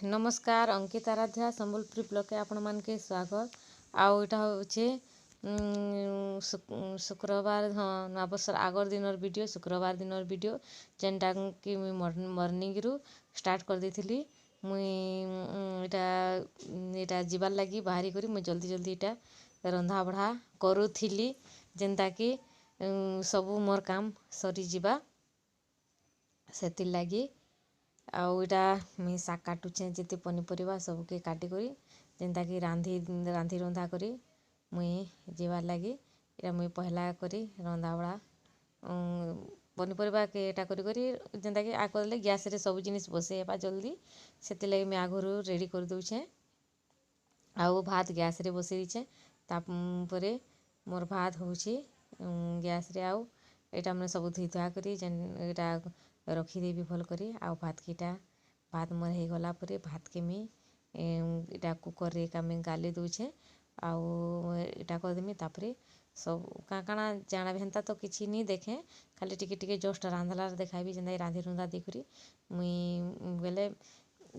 नमस्कार अंकित आराध्या संबलपुरी ब्लॉग के आपण मान के स्वागत। आउ इटा होचे शुक्रवार हाँ नवबर्षर आगर दिनर वीडियो शुक्रवार दिनर वीडियो जेनटा कि मुई मॉर्निंग रु स्टार्ट कर देथिली। मुई इटा जीवार लगी बाहरी करी मुई जल्दी जल्दी इटा रंधा बढ़ा करूथिली जेनता कि सबू मोर काम सरी जिबा सेतिर लगी। आउ इटा मुई शाग काटुछे जेते पनीपरिया सबके काटी करी जेनता कि रांधी रंधा करी मुई जीवार लगी। इटा मुई पहला करी रंधा बड़ा पनीपरिया के एटा करी करी जेनता कि आ करले गैस रे सब जिनिस बसे हेबा जल्दी सेति लगी मुई आगरू रेडी कर दउछे। आउ भात गैस रे बसे दीछे तापरे मोर भात होउछी गैस रे। आउ एटा मैं सब धुई धुआ करी जेन एटा रखीदेवी भल करी। आउ भात कीटा भात मोर हो गला परे भात के मी इटा कुकर रे का मैं गाली दउछे। आउ इटा कर देमी तापरे सब काଣା जाना भेंता तो किछि नी देखे खाली टिके टिके जस्ट रांधला देखाबी जेनता रांधी रुंधा देकरी मुई बेले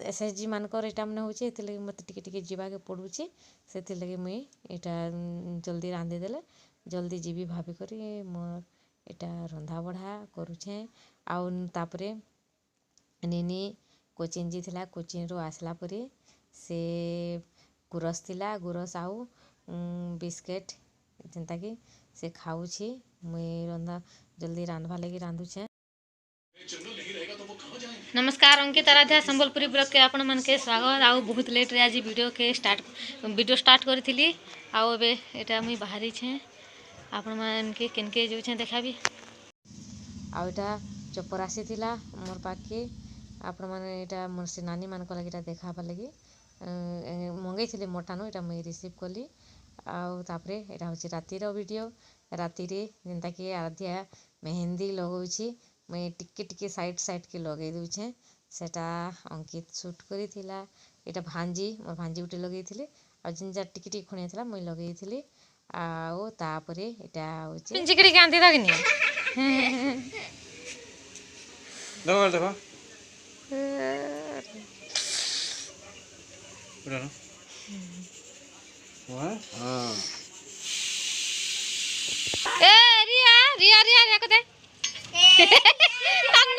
एसएचजी मानकर इटा मन होचे एते लगे मते टिके टिके जीवा के पडुची सेति लगे मुई इटा जल्दी रांधी देले जल्दी जीवी भाभी करी मोर इटा रंधा बढ़ा करूछे। आउ तापरे निनी कोचिन जी थिला कोचिन रो आसला परे से गुरस थिला गुरस आउ बिस्किट जेनता कि से खाऊची मुई रंधा जल्दी रांधवा लगी रांधुछे। नमस्कार अंकित आराध्या संबलपुरी ब्लॉग के आपण मन के स्वागत। आउ बहुत लेट रे आज वीडियो स्टार्ट करी आउ बे एटा मुई बाहरी छे आपण मन के केनके जो छे देखाबी। आउ एटा चपरासी थिला मोर पाके आपण माने एटा मोर से नानी मान को लगी एटा देखाबा लगी मंगई थिले मोटानो एटा मुई रिसीव कली। आउ तापरे एटा होची राती रो वीडियो राती रे जेनता कि आराध्या मेहंदी लगाउची मैं टिके टिके साइड के लगे दउछे सेटा अंकित शूट करी थिला। एटा भांजी मोर भांजी उठे लगे थिले आ जिनजा टिके टिके खुनिया थिला मुई लगे थिली। आउ तापरे एटा होची पिंजिकरी कांदी दगनी देखो उड़ा ना वाह हां ए रिया रिया रिया रिया को दे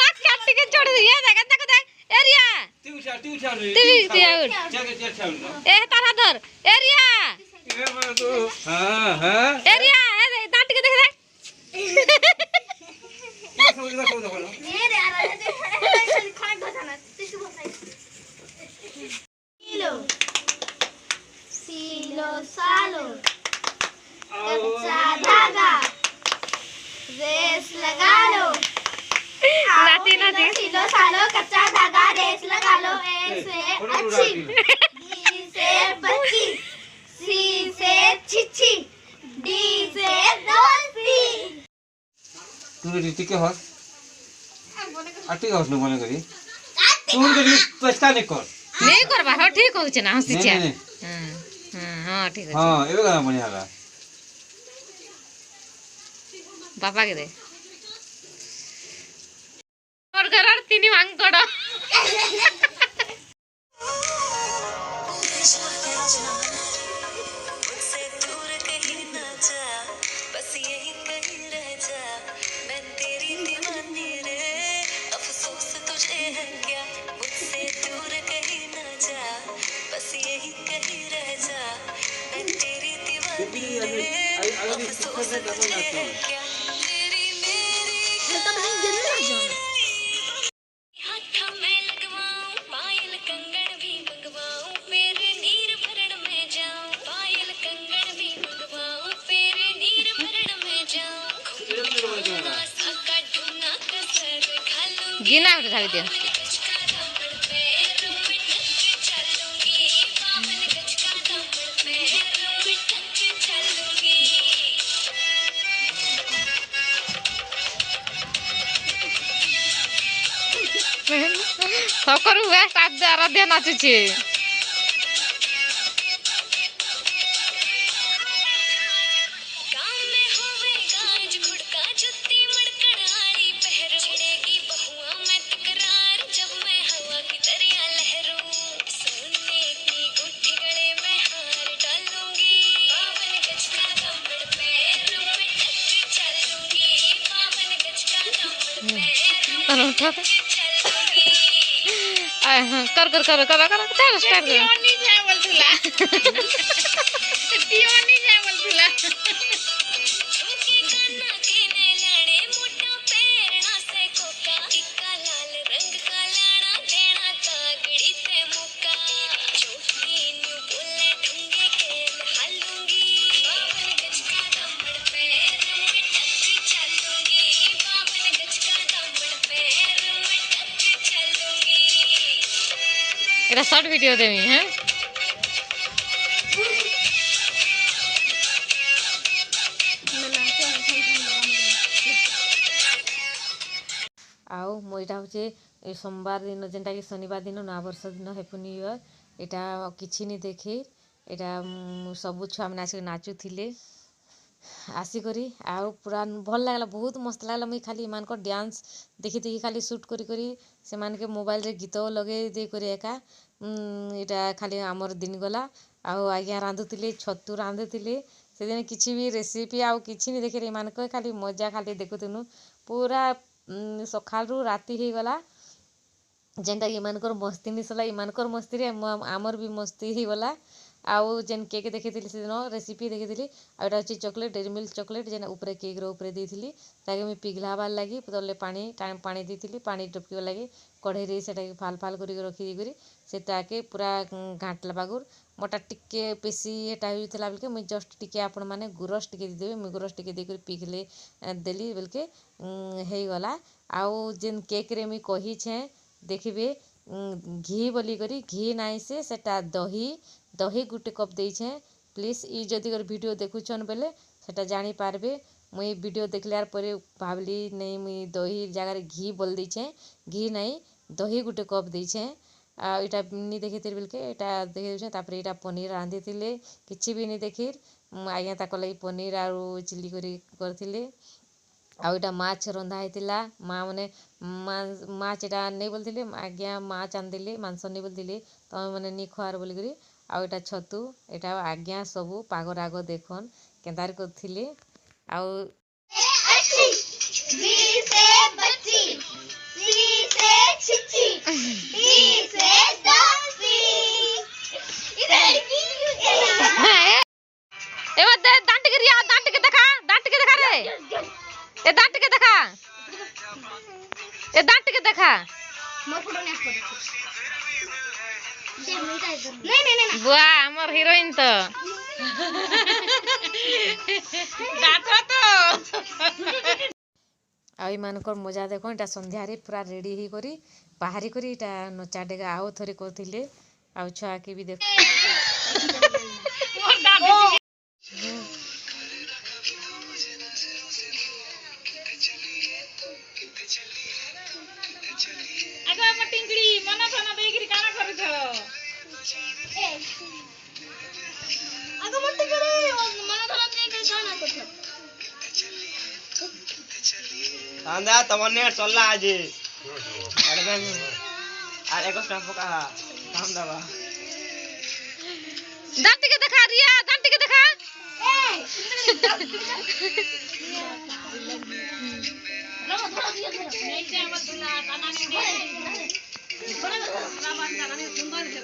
नाक काट के छोड़ दिया देखा देखो दे ए रिया तू उठा ए तारा धर ए रिया ए मैं तो हां ए रिया ए दांत के देख दे ये रे यार खान दो जाना टिश्यू बोल सीलो सालो कच्चा धागा रेस लगा लो नाती नाती सीलो सालो कच्चा धागा रेस लगा लो ए से अच्छी बी से बच्ची सी से छिछी डी से दोस्ती तू रीति के हस आटी हस न मने करी तू करी पछता नहीं करबा हो ठीक होछ ना हंसी छे हां ठीक है हां एबे गाना बढ़िया ला बाबा के दे और घर तीन मांगड़ गिना उठा दिया सकर हुए आराध्या नाचुचे देखो तो कर कर कर कर कर चल स्टार्ट कर टियोनी जाय बोलथुला टियोनी जाय बोलथुला के गाना केने लाणे मोटा पेरना से कोका टिक्का लाल रंग का लाना देना तागड़ी से मुका छोटी न्यू बोले ढंगे के हालूंगी बावन गज का दामन पैर में टक चलूंगी बावन गज का दामन पैर में टक चलूंगी एटा शॉर्ट वीडियो देमी हैं आउ मो इटा होचे सोमवार दिन जेनटा कि शनिवार दिन नया वर्ष दिन हैप्पी न्यू ईयर एटा किछि नि देखी एटा सब छुआ मैंने आसिक नाचुथिले आसिकरी आउ पूरा भल लागला बहुत मस्त लागला मुई खाली मान को डांस देखि देखि खाली शूट करी करी से मान के मोबाइल रे गीत लगे दे करी एका एटा खाली हमर दिन गला आउ आज्ञा रांधुथिले छतु रांधुथिले से दिन किछि भी रेसिपी आउ किछि नि देखि रे मान को खाली मजा खाली देखुथुनु पूरा सकाळु राति हे गला जेनटा इमानकर मस्ती निसला इमानकर मस्ती रे आमर भी मस्ती ही गला आउ जेन केक देखिथिली से दिन रेसिपी देखिथिली आ एटा अछि चॉकलेट डेरी मिल्क चॉकलेट जेना ऊपर केक रो ऊपर देथिली ताके मी पिघलाबार लागी तले पानी देथिली पानी टपकी लागी कढ़ई रे सेटा फाल फाल करी रखी दी करी सेटाके पूरा घाटला बागुर मोटा टिके पेसी एटा होइतला बलके मुई जस्ट टिके आपण माने गुरस टिके देबे मुई गुरस टिके दे करी पिघले देली बलके हेई गला आउ जेन केक रे मुई कही छे देखिबे घी बोली करी घी नाई से सेटा दही गुटे कप देछे प्लीज ई जदि कर वीडियो देखुछन बेले सेटा जानी पारबे मुई वीडियो देखलार परे भाबली नहीं मुई दही जगह घी बोल देछे घी नहीं दही गुटे कप देछे आ इटा नि देखितिर बेलके एटा देखि देछे तापर एटा पनीर रांधी थिले किछि भी नि देखिर आज्ञा ताको लई पनीर आरो चिली करी करथिले आउ एटा माछ रंधा हेतिला माँ माने माछ एटा नहीं बोलथिले आज्ञा माछ आनदेले मांस नहीं बोलथिले तमे माने नि खुआर बोली करी आउ एटा छतु एटा आज्ञा सबु पाग राग देखन केंदार करथिले आउ बी से बच्ची सी से छिची डी से दासी इधर की ए मत दांत के रिया दांत के देखा रे ए दांत के देखा मोर फोटो ने नहीं बुआ हमर हीरोइन तो डाटा तो आई मानकर मजा देखो एटा संध्या रे पूरा रेडी ही करी बाहरी करी एटा नचा डेगा आओ थरे करथिले आउ छुआ के भी देखो आगो हम टिंगड़ी मना फना देगिरी काना करू छो आगो मत टिंगड़ी मना फना देगिरी काना करू छो आंदा तमने चलला आज अरे एको स्टाफ का काम दबा दांत के देखा रिया दांत के देखा रमा थोड़ा दिया नहीं से मत दुला काना ने दे थोड़ा रावण का ने सुंदर है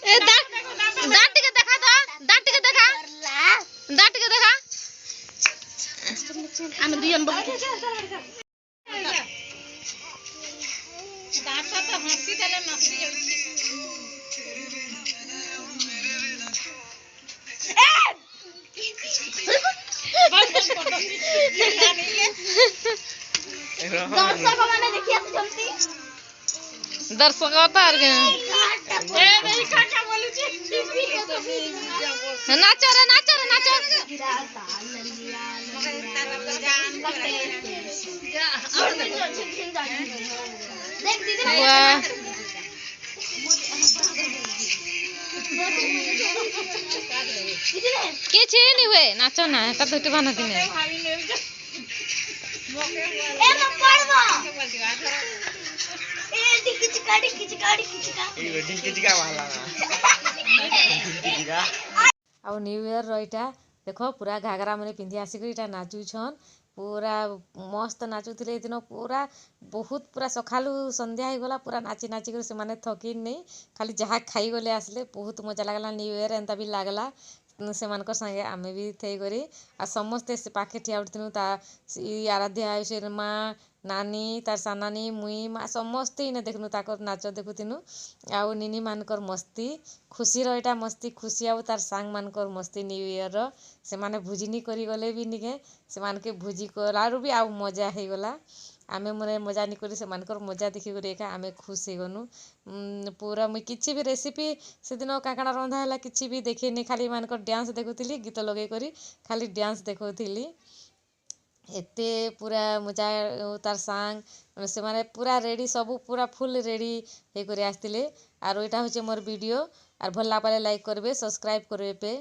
ए दांत के देखा तो दांत के देखा हम दुयन बक दांत तो हंसी देले नसी दर्शक माने देखिए जल्दी दर्शक तार के ए नहीं का बोलू छी नाचो रे देख दीदी वाह के छे नहीं हुए नाचो ना का तो बना दिने ए न पड़बो ए ଆଉ ନ୍ୟୁ ଇୟର ଏଇଟା ଦେଖ ପୁରା ଘାଗରା ମାନେ ପିନ୍ଧି ଆସିକରି ଏଇଟା ନାଚୁଛନ୍ ପୁରା ମସ୍ତ ନାଚୁଥିଲେ ଏଦିନ ପୁରା ବହୁତ ପୁରା ସକାଳୁ ସନ୍ଧ୍ୟା ହେଇଗଲା ପୁରା ନାଚି ନାଚିକରି ସେମାନେ ଥକି ନେଇ ଖାଲି ଯାହା ଖାଇଗଲେ ଆସିଲେ ବହୁତ ମଜା ଲାଗଲା ନ୍ୟୁ ଇୟର ଏନ୍ତା ବି ଲାଗଲା ସେମାନଙ୍କ ସାଙ୍ଗେ ଆମେ ବି ଥେଇକରି ଆଉ ସମସ୍ତେ ସେ ପାଖେ ଠିଆ ଉଠିଥିନୁ ତା ଆରାଧ୍ୟା ଆୟୁଷର ମା ନାନୀ ତାର ସାନ ନାନୀ ମୁଇଁ ମା ସମସ୍ତେ ଇନେ ଦେଖନୁ ତାଙ୍କର ନାଚ ଦେଖୁଥିନୁ ଆଉ ନିନି ମାନଙ୍କର ମସ୍ତି ଖୁସିର ଏଇଟା ମସ୍ତି ଖୁସି ଆଉ ତାର ସାଙ୍ଗମାନଙ୍କର ମସ୍ତି ନ୍ୟୁ ଇୟରର ସେମାନେ ଭୋଜି ନି କରି ଗଲେ ବି ନିକେ ସେମାନକେ ଭୋଜି କଲାରୁ ବି ଆଉ ମଜା ହେଇଗଲା ଆମେ ମାନେ ମଜା ନି କରି ସେମାନଙ୍କର ମଜା ଦେଖିକରି ଏକା ଆମେ ଖୁସ୍ ହେଇଗନୁ ପୁରା ମୁଇଁ କିଛି ବି ରେସିପି ସେଦିନ କାଣା କାଣା ରନ୍ଧା ହେଲା କିଛି ବି ଦେଖେଇନି ଖାଲି ଏମାନଙ୍କର ଡ୍ୟାନ୍ସ ଦେଖୁଥିଲି ଗୀତ ଲଗେଇକରି ଖାଲି ଡ୍ୟାନ୍ସ ଦେଖଉଥିଲି ଏତେ ପୁରା ମଜା ତାର ସାଙ୍ଗ ସେମାନେ ପୁରା ରେଡ଼ି ସବୁ ପୁରା ଫୁଲ୍ ରେଡ଼ି ହେଇକରି ଆସିଥିଲେ ଆରୁ ଏଇଟା ହଉଛି ମୋର ଭିଡ଼ିଓ ଆର୍ ଭଲ ଲାଗିଲେ ଲାଇକ୍ କରିବେ ସବସ୍କ୍ରାଇବ୍ କରିବେ